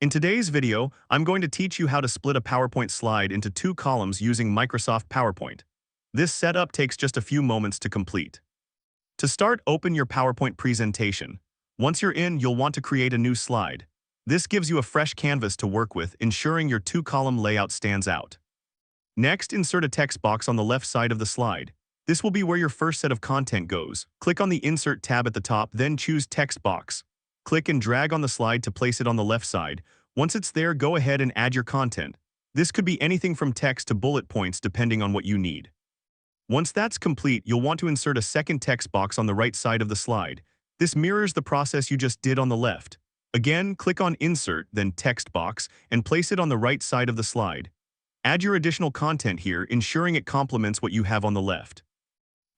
In today's video, I'm going to teach you how to split a PowerPoint slide into two columns using Microsoft PowerPoint. This setup takes just a few moments to complete. To start, open your PowerPoint presentation. Once you're in, you'll want to create a new slide. This gives you a fresh canvas to work with, ensuring your two-column layout stands out. Next, insert a text box on the left side of the slide. This will be where your first set of content goes. Click on the Insert tab at the top, then choose Text Box. Click and drag on the slide to place it on the left side. Once it's there, go ahead and add your content. This could be anything from text to bullet points depending on what you need. Once that's complete, you'll want to insert a second text box on the right side of the slide. This mirrors the process you just did on the left. Again, click on Insert, then Text Box, and place it on the right side of the slide. Add your additional content here, ensuring it complements what you have on the left.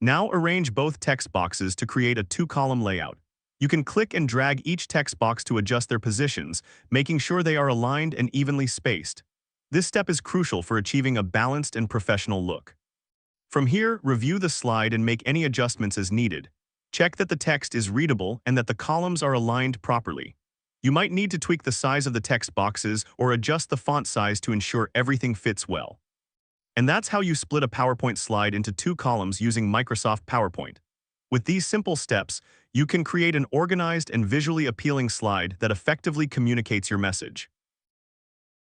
Now arrange both text boxes to create a two-column layout. You can click and drag each text box to adjust their positions, making sure they are aligned and evenly spaced. This step is crucial for achieving a balanced and professional look. From here, review the slide and make any adjustments as needed. Check that the text is readable and that the columns are aligned properly. You might need to tweak the size of the text boxes or adjust the font size to ensure everything fits well. And that's how you split a PowerPoint slide into two columns using Microsoft PowerPoint. With these simple steps, you can create an organized and visually appealing slide that effectively communicates your message.